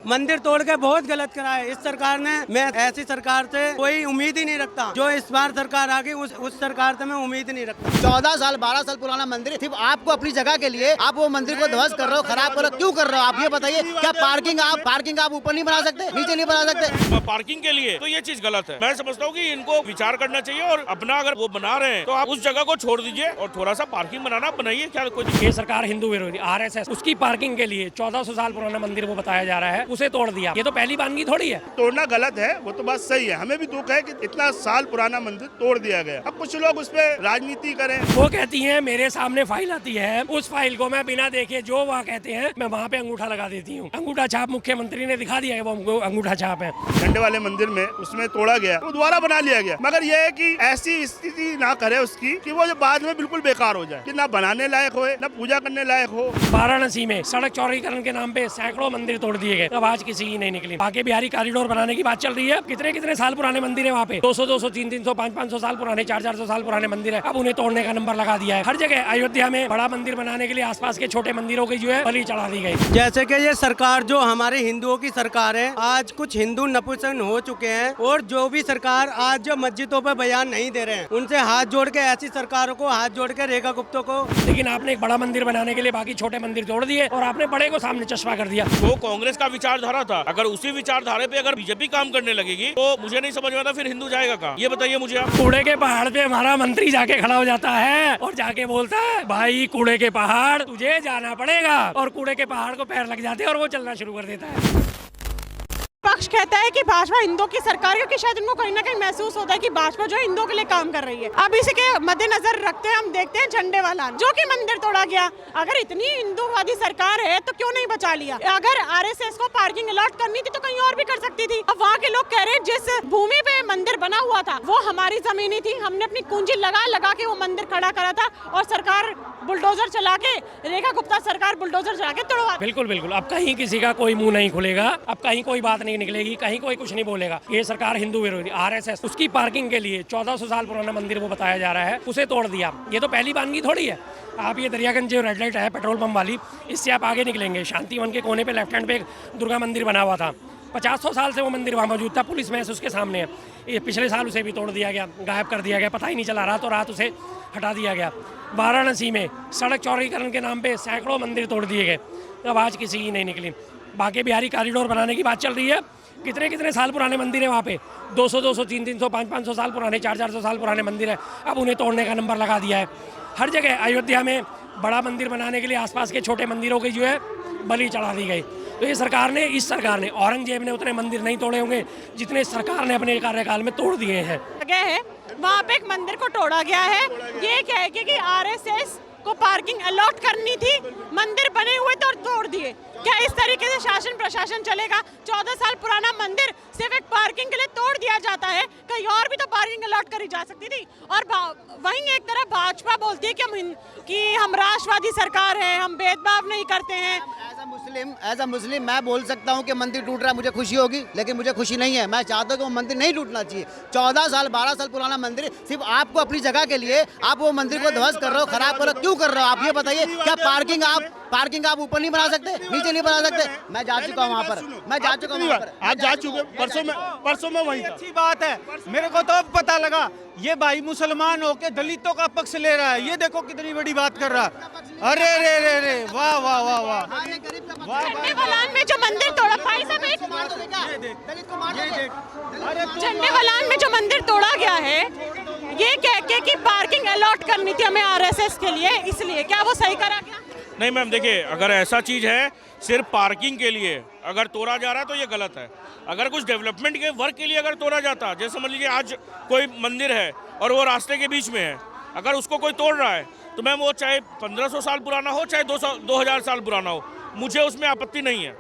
मंदिर तोड़ के बहुत गलत करा है इस सरकार ने। मैं ऐसी सरकार से कोई उम्मीद ही नहीं रखता। जो इस बार सरकार आ गई उस सरकार से मैं उम्मीद नहीं रखता। 14 साल 12 साल पुराना मंदिर, सिर्फ आपको अपनी जगह के लिए आप वो मंदिर को ध्वस्त कर रहे हो, खराब कर रहे हो, क्यों कर रहे हो आप ये बताइए। क्या पार्किंग आप ऊपर नहीं बना सकते, नीचे नहीं बना सकते? पार्किंग के लिए तो ये चीज गलत है। मैं समझता हूँ कि इनको विचार करना चाहिए और अपना अगर वो बना रहे हैं तो आप उस जगह को छोड़ दीजिए और थोड़ा सा पार्किंग बनाना बनाइए। क्या कोई ये सरकार हिंदू विरोधी आरएसएस उसकी पार्किंग के लिए 1400 साल पुराना मंदिर वो बताया जा रहा है, उसे तोड़ दिया। ये तो पहली बानगी थोड़ी है। तोड़ना गलत है, वो तो बात सही है। हमें भी दुख है कि इतना साल पुराना मंदिर तोड़ दिया गया। अब कुछ लोग उस पर राजनीति करें। वो कहती हैं मेरे सामने फाइल आती है, उस फाइल को मैं बिना देखे जो वहाँ कहते हैं मैं वहाँ पे अंगूठा लगा देती हूँ। अंगूठा छाप मुख्यमंत्री ने दिखा दिया है, वो अंगूठा छाप है। झंडे वाले मंदिर में उसमें तोड़ा गया, वो दोबारा बना लिया गया। मगर यह है कि ऐसी स्थिति ना करे उसकी कि वो जो बाद में बिल्कुल बेकार हो जाए, कि ना बनाने लायक हो ना पूजा करने लायक हो। वाराणसी में सड़क चौड़ीकरण के नाम पे सैकड़ों मंदिर तोड़ दिए गए, आवाज किसी की नहीं निकली। बाकी बिहारी कॉरिडोर बनाने की बात चल रही है। कितने कितने साल पुराने मंदिर है वहाँ पे, 200 300 500 साल पुराने, 400 साल पुराने मंदिर है। अब उन्हें तोड़ने का नंबर लगा दिया है। हर जगह अयोध्या में बड़ा मंदिर बनाने के लिए आसपास के छोटे मंदिरों की जो है बलि चढ़ा दी गई। जैसे कि ये सरकार जो हमारे हिंदुओं की सरकार है, आज कुछ हिंदू नपुंसक हो चुके हैं और जो भी सरकार आज जो मस्जिदों पर बयान नहीं दे रहे हैं उनसे हाथ जोड़ के ऐसी सरकारों को हाथ जोड़ के रेखा गुप्ता को। लेकिन आपने एक बड़ा मंदिर बनाने के लिए बाकी छोटे मंदिर तोड़ दिए और आपने बड़े को सामने चश्मा कर दिया। वो कांग्रेस का विचारधारा था। अगर उसी विचारधारा पे अगर बीजेपी काम करने लगेगी तो मुझे नहीं समझ में आता फिर हिंदू जाएगा कहाँ, ये बताइए मुझे आप। कूड़े के पहाड़ पे हमारा मंत्री जाके खड़ा हो जाता है और जाके बोलता है भाई कूड़े के पहाड़ तुझे जाना पड़ेगा, और कूड़े के पहाड़ को पैर लग जाते हैं और वो चलना शुरू कर देता है। पक्ष कहता है कि भाजपा हिंदुओं की सरकार, क्योंकि शायद उनको कहीं ना कहीं महसूस होता है कि भाजपा जो है हिंदुओं के लिए काम कर रही है। अब इसी के मद्देनजर रखते हैं हम देखते हैं झंडे वाला जो कि मंदिर तोड़ा गया। अगर इतनी हिंदूवादी सरकार है तो क्यों नहीं बचा लिया? अगर आरएसएस को पार्किंग अलॉट करनी थी तो कहीं और भी कर सकती थी। अब वहाँ के लोग कह रहे हैं जिस भूमि पे मंदिर बना हुआ था वो हमारी जमीनी थी, हमने अपनी पूंजी लगा के वो मंदिर खड़ा करा था और सरकार बुलडोजर चला के, रेखा गुप्ता सरकार बुलडोजर चला के तोड़वा। बिल्कुल बिल्कुल, अब कहीं किसी का कोई मुंह नहीं खुलेगा, अब कहीं कोई बात नहीं निकलेगी, कहीं कोई कुछ नहीं बोलेगा। ये सरकार हिंदू विरोधी आरएसएस उसकी पार्किंग के लिए 1400 साल पुराना मंदिर वो बताया जा रहा है, उसे तोड़ दिया। ये तो पहली बानगी थोड़ी है। आप ये दरियागंज जो रेड लाइट है पेट्रोल पंप वाली, इससे आप आगे निकलेंगे, शांतिवन के कोने पे लेफ्ट हैंड पे एक दुर्गा मंदिर बना हुआ था। 50 साल से वो मंदिर वहाँ मौजूद था, पुलिस महस उसके सामने है। ये पिछले साल उसे भी तोड़ दिया गया, गायब कर दिया गया, पता ही नहीं चला, रातों रात उसे हटा दिया गया। वाराणसी में सड़क चौड़ीकरण के नाम पे सैकड़ों मंदिर तोड़ दिए गए, आवाज किसी की नहीं निकली। बाकी बिहारी कॉरिडोर बनाने की बात चल रही है। कितने कितने साल पुराने मंदिर है वहाँ पे, 200 300 500 साल पुराने, 400 साल पुराने मंदिर है। अब उन्हें तोड़ने का नंबर लगा दिया है। हर जगह अयोध्या में बड़ा मंदिर बनाने के लिए आसपास के छोटे मंदिरों की जो है बलि चढ़ा दी गई। तो ये सरकार ने, इस सरकार ने, औरंगजेब ने उतने मंदिर नहीं तोड़े होंगे जितने सरकार ने अपने कार्यकाल में तोड़ दिए हैं। वहाँ पे एक मंदिर को तोड़ा गया है। ये कह के कि आरएसएस को पार्किंग अलॉट करनी थी, मंदिर बने हुए तो तोड़ दिए। क्या इस तरीके से शासन प्रशासन चलेगा? 14 साल पुराना मंदिर सिर्फ एक पार्किंग के लिए तोड़ दिया जाता है, कहीं और भी तो पार्किंग अलॉट करी जा सकती थी। और वहीं एक तरफ भाजपा बोलती है कि हम राष्ट्रवादी सरकार है, हम भेदभाव नहीं करते हैं। एज अ मुस्लिम मैं बोल सकता हूँ कि मंदिर टूट रहा है, मुझे खुशी होगी, लेकिन मुझे खुशी नहीं है। मैं चाहता हूँ कि वो मंदिर नहीं टूटना चाहिए। 14 साल 12 साल पुराना मंदिर, सिर्फ आपको अपनी जगह के लिए आप वो मंदिर को ध्वस्त कर रहे हो, खराब कर रहे हो, क्यों कर रहे हो आप ये बताइए। क्या पार्किंग आप ऊपर नहीं बना सकते, नीचे नहीं बना सकते? मैं जा चुका हूँ वहाँ पर, मैं जा चुका हूँ वहाँ पर। आज जा चुके, परसों में वही था। अच्छी बात है, मेरे को तो अब पता लगा ये भाई मुसलमान होके दलितों का पक्ष ले रहा है। ये देखो कितनी बड़ी बात कर रहा है। अरे रे रे रे, वाह वाह वाह वाह। झंडे वालान में जो मंदिर तोड़ा, भाई साहब झंडे वालान में जो मंदिर तोड़ा गया है, ये कह के कि पार्किंग अलॉट करनी थी हमें आरएसएस के लिए, इसलिए क्या वो सही करा क्या? नहीं मैम, देखिए अगर ऐसा चीज़ है सिर्फ पार्किंग के लिए अगर तोड़ा जा रहा है तो ये गलत है। अगर कुछ डेवलपमेंट के वर्क के लिए अगर तोड़ा जाता, जैसे समझ लीजिए आज कोई मंदिर है और वो रास्ते के बीच में है, अगर उसको कोई तोड़ रहा है तो मैम वो चाहे 1500 साल पुराना हो चाहे 2000 साल पुराना हो, मुझे उसमें आपत्ति नहीं है,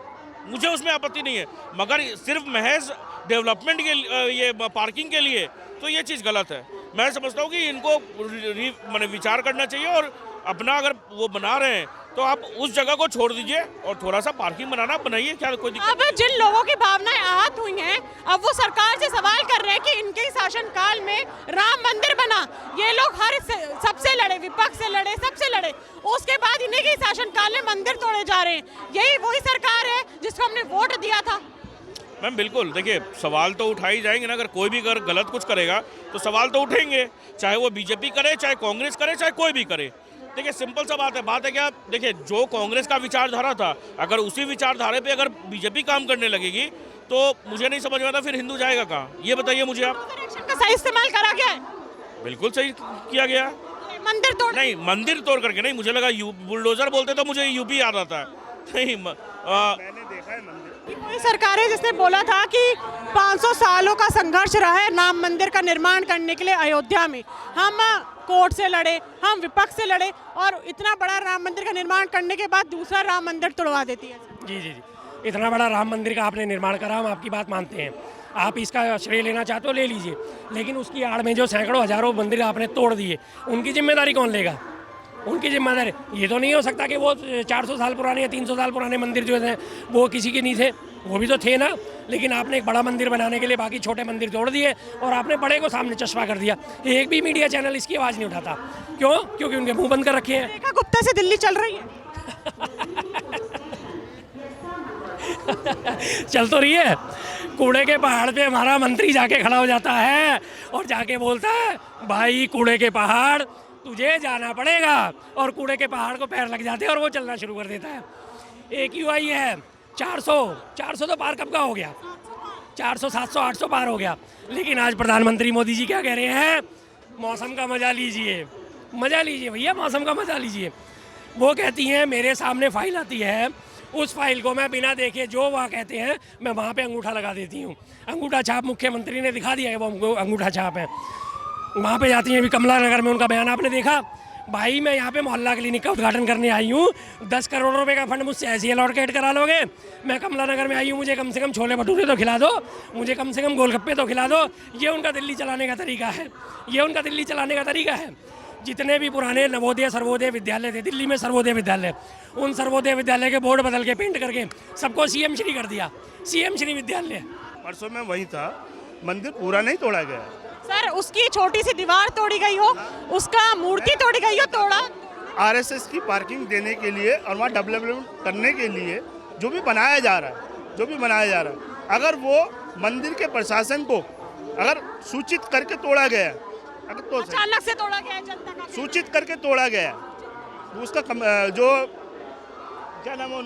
मुझे उसमें आपत्ति नहीं है। मगर सिर्फ महज डेवलपमेंट के ये पार्किंग के लिए तो ये चीज़ गलत है। मैं समझता हूँ कि इनको विचार करना चाहिए और अपना अगर वो बना रहे हैं तो आप उस जगह को छोड़ दीजिए और थोड़ा सा पार्किंग बनाना बनाइए, क्या कोई दिक्कत। अब जिन लोगों की भावनाएं आहत हुई हैं, अब वो सरकार से सवाल कर रहे हैं कि इनके ही शासनकाल में राम मंदिर बना, ये लोग सबसे लड़े, विपक्ष से लड़े, सबसे लड़े, उसके बाद इन्हीं के शासनकाल में मंदिर तोड़े जा रहे हैं। यही वही सरकार है जिसको हमने वोट दिया था। मैम बिल्कुल, देखिए सवाल तो उठाई जाएंगे ना, अगर कोई भी अगर गलत कुछ करेगा तो सवाल तो उठेंगे, चाहे वो बीजेपी करे, चाहे कांग्रेस करे, चाहे कोई भी करे। देखिए सिंपल सा बात है क्या, देखिए जो कांग्रेस का विचारधारा था, अगर उसी विचारधारे पे अगर बीजेपी काम करने लगेगी तो मुझे नहीं समझ में आता फिर हिंदू जाएगा कहाँ, ये बताइए मुझे आप। का सही इस्तेमाल करा गया है, बिल्कुल सही किया गया। मंदिर तोड़ नहीं, मंदिर तोड़ करके नहीं, मुझे लगा बुलडोजर बोलते तो मुझे यूपी याद आता है। नहीं मैंने देखा है मंदिर। वही सरकार है जिसने बोला था कि 500 सालों का संघर्ष रहा है राम मंदिर का निर्माण करने के लिए अयोध्या में। हम कोर्ट से लड़े, हम विपक्ष से लड़े और इतना बड़ा राम मंदिर का निर्माण करने के बाद दूसरा राम मंदिर तोड़वा देती है। जी जी जी, इतना बड़ा राम मंदिर का आपने निर्माण करा, हम आपकी बात मानते हैं, आप इसका श्रेय लेना चाहते हो ले लीजिए, लेकिन उसकी आड़ में जो सैकड़ों हजारों मंदिर आपने तोड़ दिए, उनकी जिम्मेदारी कौन लेगा? उनकी जिम्मेदारी ये तो नहीं हो सकता कि वो 400 साल पुराने या 300 साल पुराने मंदिर जो हैं वो किसी के नहीं थे, वो भी तो थे ना। लेकिन आपने एक बड़ा मंदिर बनाने के लिए बाकी छोटे मंदिर तोड़ दिए और आपने बड़े को सामने चश्मा कर दिया। एक भी मीडिया चैनल इसकी आवाज़ नहीं उठाता, क्यों? क्योंकि उनके मुंह बंद कर रखे हैं। रेखा गुप्ता से दिल्ली चल रही है। चल तो रही है, कूड़े के पहाड़ पे हमारा मंत्री जाके खड़ा हो जाता है और जाके बोलता है भाई कूड़े के पहाड़ तुझे जाना पड़ेगा, और कूड़े के पहाड़ को पैर लग जाते हैं और वो चलना शुरू कर देता है। AQI है 400 तो पार कब का हो गया, 400 700 800 पार हो गया। लेकिन आज प्रधानमंत्री मोदी जी क्या कह रहे हैं? मौसम का मजा लीजिए, मजा लीजिए भैया, मौसम का मजा लीजिए। वो कहती हैं मेरे सामने फाइल आती है, उस फाइल को मैं बिना देखे जो वहाँ कहते हैं मैं वहाँ पे अंगूठा लगा देती हूँ। अंगूठा छाप मुख्यमंत्री ने दिखा दिया है, वो अंगूठा छाप है। वहाँ पे जाती हैं, अभी कमला नगर में उनका बयान आपने देखा, भाई मैं यहाँ पे मोहल्ला क्लिनिक का उद्घाटन करने आई हूँ, 10 करोड़ रुपए का फंड मुझसे ऐसे अलॉकेट करा लोगे? मैं कमला नगर में आई हूँ, मुझे कम से कम छोले भटूरे तो खिला दो, मुझे कम से कम गोलगप्पे तो खिला दो। ये उनका दिल्ली चलाने का तरीका है, ये उनका दिल्ली चलाने का तरीका है। जितने भी पुराने नवोदय सर्वोदय विद्यालय थे दिल्ली में, सर्वोदय विद्यालय, उन सर्वोदय विद्यालय के बोर्ड बदल के पेंट करके सबको CM श्री कर दिया, CM श्री विद्यालय। परसों में वही था, मंदिर पूरा नहीं तोड़ा गया। सर उसकी छोटी सी दीवार तोड़ी गई हो, उसका मूर्ति तोड़ी गई हो, तोड़ा। RSS की पार्किंग देने के लिए और वहाँ डेवलपमेंट करने के लिए जो भी बनाया जा रहा है, अगर वो मंदिर के प्रशासन को अगर सूचित करके तोड़ा गया, अगर तो अचानक से तोड़ा गया है, जनता का सूचित करके तोड़ा गया, तो उसका जो क्या नाम है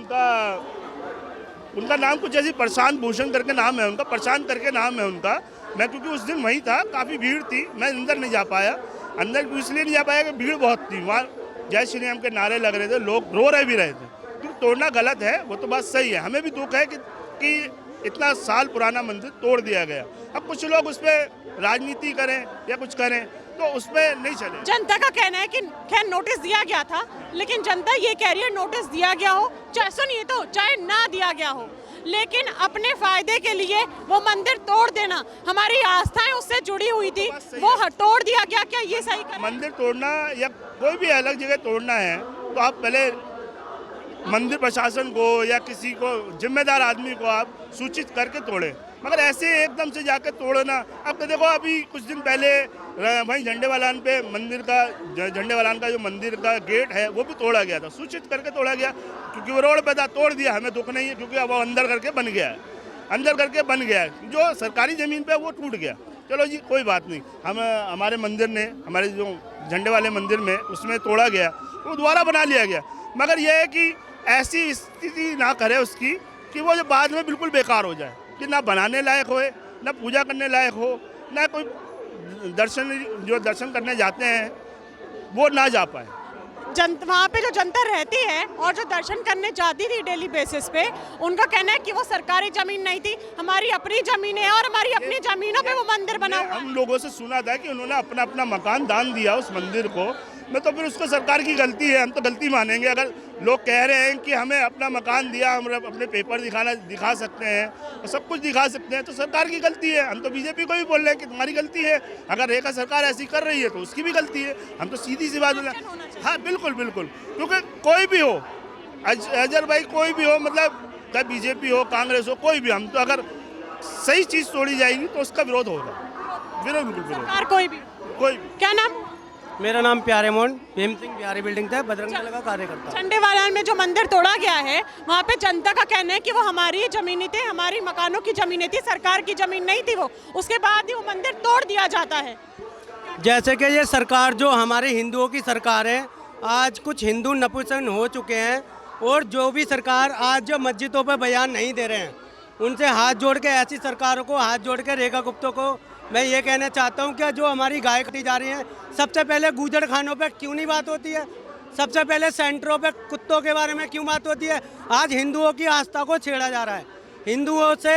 उनका नाम कुछ ऐसी प्रशांत भूषण करके नाम है उनका, प्रशांत करके नाम है उनका। मैं क्योंकि उस दिन वहीं था, काफ़ी भीड़ थी, मैं अंदर नहीं जा पाया। अंदर इसलिए नहीं जा पाया कि भीड़ बहुत थी, वहाँ जय श्री राम के नारे लग रहे थे, लोग रो रहे भी रहे थे। क्योंकि तोड़ना गलत है, वो तो बात सही है। हमें भी दुख है कि इतना साल पुराना मंदिर तोड़ दिया गया। अब कुछ लोग उस पर राजनीति करें या कुछ करें तो उस पर नहीं चले। जनता का कहना है कि खैर नोटिस दिया गया था, लेकिन जनता ये कह रही है नोटिस दिया गया हो, चाहे सुनिए तो चाहे ना दिया गया हो, लेकिन अपने फायदे के लिए वो मंदिर तोड़ देना, हमारी आस्थाएं उससे जुड़ी हुई थी, वो तोड़ दिया गया, क्या ये सही कर? मंदिर तोड़ना या कोई भी अलग जगह तोड़ना है तो आप पहले मंदिर प्रशासन को या किसी को जिम्मेदार आदमी को आप सूचित करके तोड़े, मगर ऐसे एकदम से जाकर तोड़ना। अब तो देखो अभी कुछ दिन पहले वहीं झंडेवालान पे मंदिर का झंडेवालान का जो मंदिर का गेट है वो भी तोड़ा गया था, सूचित करके तोड़ा गया, क्योंकि वो रोड पे था, तोड़ दिया। हमें दुख नहीं है क्योंकि अब वो अंदर करके बन गया है, जो सरकारी ज़मीन पे वो टूट गया। चलो जी कोई बात नहीं, हम हमारे मंदिर ने, हमारे जो झंडे वाले मंदिर में उसमें तोड़ा गया, वो दोबारा बना लिया गया, मगर यह है कि ऐसी स्थिति ना करे उसकी कि वो जो बाद में बिल्कुल बेकार हो जाए, कि ना बनाने लायक होए, ना पूजा करने लायक हो, ना कोई दर्शन करने जाते हैं वो ना जा पाए। वहाँ पे जो जनता रहती है और जो दर्शन करने जाती थी डेली बेसिस पे, उनका कहना है कि वो सरकारी जमीन नहीं थी, हमारी अपनी जमीन है और हमारी अपनी जमीनों पे वो मंदिर बना हुआ है। हम लोगों से सुना था कि उन्होंने अपना अपना मकान दान दिया उस मंदिर को, मैं तो फिर उसको सरकार की गलती है, हम तो गलती मानेंगे। अगर लोग कह रहे हैं कि हमें अपना मकान दिया, हम अपने पेपर दिखा सकते हैं, सब कुछ दिखा सकते हैं, तो सरकार की गलती है। हम तो बीजेपी को भी बोल रहे हैं कि तुम्हारी गलती है। अगर रेखा सरकार ऐसी कर रही है तो उसकी भी गलती है। हम तो सीधी सी बात बोल रहे हैं। हाँ बिल्कुल बिल्कुल, क्योंकि कोई भी हो, अजहर भाई कोई भी हो, मतलब चाहे बीजेपी हो, कांग्रेस हो, कोई भी, हम तो अगर सही चीज़ तोड़ी जाएगी तो उसका विरोध होगा। बिल्कुल विरोध, सरकार कोई भी। क्या नाम? मेरा नाम प्यारे मोहन, भीम सिंह बिहारी बिल्डिंग से बजरंग दल का कार्यकर्ता। झंडेवाला में जो मंदिर तोड़ा गया है, वहाँ पे जनता का कहना है कि वो हमारी जमीनें थी, हमारी मकानों की जमीनें थी, सरकार की जमीन नहीं थी वो। उसके बाद ही वो मंदिर तोड़ दिया जाता है। जैसे कि ये सरकार जो हमारे हिंदुओं की सरकार है, आज कुछ हिंदू नपुंसक हो चुके हैं, और जो भी सरकार आज जो मस्जिदों पर बयान नहीं दे रहे हैं, उनसे हाथ जोड़ के, ऐसी सरकारों को हाथ जोड़ के, रेखा गुप्ता को मैं ये कहना चाहता हूँ कि जो हमारी गाय कटी जा रही है, सबसे पहले गूजड़ खानों पे क्यों नहीं बात होती है? सबसे पहले सेंटरों पे कुत्तों के बारे में क्यों बात होती है? आज हिंदुओं की आस्था को छेड़ा जा रहा है। हिंदुओं से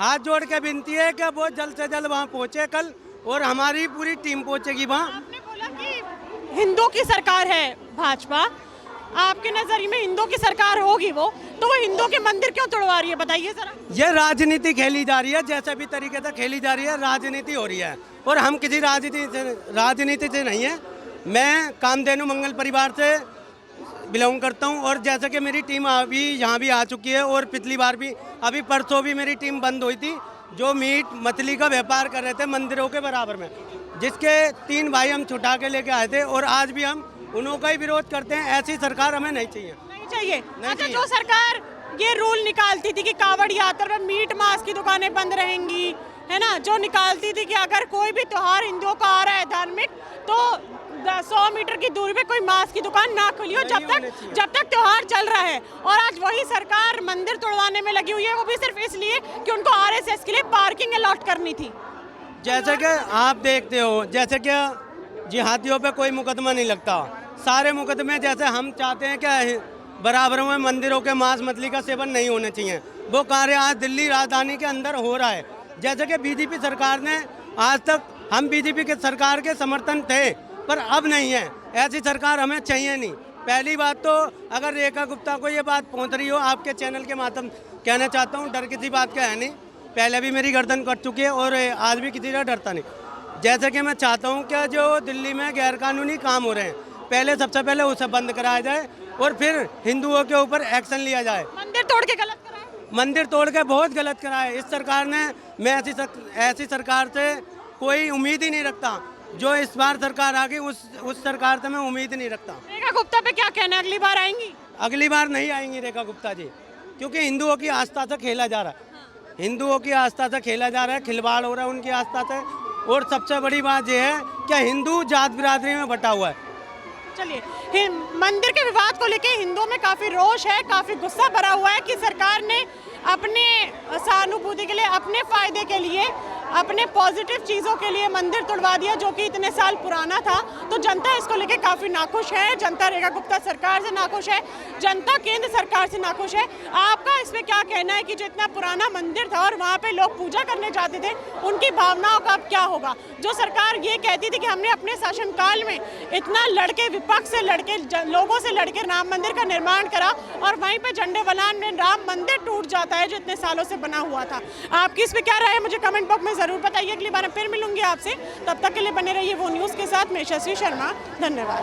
हाथ जोड़ के विनती है कि वो जल्द से जल्द वहाँ पहुँचे कल, और हमारी पूरी टीम पहुँचेगी वहाँ। आपने बोला कि हिंदू की सरकार है भाजपा, आपके नजरिए में हिंदू की सरकार होगी वो, तो वो हिंदू के मंदिर क्यों तोड़वा रही है, बताइए जरा। ये राजनीति खेली जा रही है, जैसे भी तरीके से खेली जा रही है, राजनीति हो रही है, और हम किसी राजनीति से नहीं है। मैं कामधेनु मंगल परिवार से बिलोंग करता हूं, और जैसे कि मेरी टीम अभी यहाँ भी आ चुकी है, और पिछली बार भी, अभी परसों भी मेरी टीम बंद हुई थी, जो मीट मछली का व्यापार कर रहे थे मंदिरों के बराबर में, जिसके 3 भाई हम छुटा के लेके आए थे, और आज भी हम उन्हों का ही विरोध करते हैं। ऐसी सरकार हमें नहीं चाहिए। नहीं चाहिए। अच्छा, जो सरकार ये रूल निकालती थी कि कावड़ यात्रा में मीट मांस की दुकानें बंद रहेंगी, है ना, जो निकालती थी कि अगर कोई भी त्योहार हिंदुओं का आ रहा है धार्मिक, तो 100 मीटर की दूरी पे कोई मांस की दुकान ना खुली हो जब तक त्योहार चल रहा है। और आज वही सरकार मंदिर तोड़वाने में लगी हुई है, वो भी सिर्फ इसलिए कि उनको आरएसएस के लिए पार्किंग अलॉट करनी थी। जैसे कि आप देखते हो, जैसे कि जिहादियों पे कोई मुकदमा नहीं लगता, सारे मुकदमे जैसे हम चाहते हैं कि बराबर में मंदिरों के मांस मछली का सेवन नहीं होना चाहिए, वो कार्य आज दिल्ली राजधानी के अंदर हो रहा है। जैसे कि बीजेपी सरकार ने, आज तक हम बीजेपी के सरकार के समर्थन थे, पर अब नहीं है। ऐसी सरकार हमें चाहिए नहीं। पहली बात तो अगर रेखा गुप्ता को ये बात पहुंच रही हो, आपके चैनल के माध्यम कहना चाहता हूं, डर किसी बात का है नहीं। पहले भी मेरी गर्दन कट चुकी है, और आज भी किसी का डरता नहीं। जैसे कि मैं चाहता हूं कि जो दिल्ली में गैरकानूनी काम हो रहे हैं, पहले सबसे पहले उसे बंद कराया जाए, और फिर हिंदुओं के ऊपर एक्शन लिया जाए। मंदिर तोड़ के गलत करा है, मंदिर तोड़ के बहुत गलत करा है इस सरकार ने। मैं ऐसी सरकार से कोई उम्मीद ही नहीं रखता। जो इस बार सरकार आ गई, उस सरकार से मैं उम्मीद नहीं रखता। रेखा गुप्ता पे क्या कहना है, अगली बार आएंगी? अगली बार नहीं आएंगी रेखा गुप्ता जी, क्योंकि हिंदुओं की आस्था से खेला जा रहा है। हिंदुओं की आस्था से खेला जा रहा है, खिलवाड़ हो रहा है उनकी आस्था से। और सबसे बड़ी बात यह है कि हिंदू जात बिरादरी में बटा हुआ है। चलिए, मंदिर के विवाद को लेके हिंदुओं में काफ़ी रोष है, काफ़ी गुस्सा भरा हुआ है कि सरकार ने अपने सहानुभूति के लिए, अपने फायदे के लिए, अपने पॉजिटिव चीज़ों के लिए मंदिर तोड़वा दिया, जो कि इतने साल पुराना था। तो जनता इसको लेके काफ़ी नाखुश है। जनता रेखा गुप्ता सरकार से नाखुश है, जनता केंद्र सरकार से नाखुश है। आपका इसमें क्या कहना है कि जो इतना पुराना मंदिर था और वहाँ पे लोग पूजा करने जाते थे, उनकी भावनाओं का अब क्या होगा? जो सरकार ये कहती थी कि हमने अपने शासनकाल में इतना लड़के, विपक्ष से लड़के, लोगों से लड़के राम मंदिर का निर्माण करा, और वहीं पे झंडेवालान में राम मंदिर टूट जाता है जो इतने सालों से बना हुआ था। आपकी इस पे क्या राय है, मुझे कमेंट बॉक्स में जरूर बताइए। अगली बार फिर मिलूंगी आपसे, तब तक के लिए बने रहिए वो न्यूज़ के साथ। मैं यशस्वी शर्मा, धन्यवाद।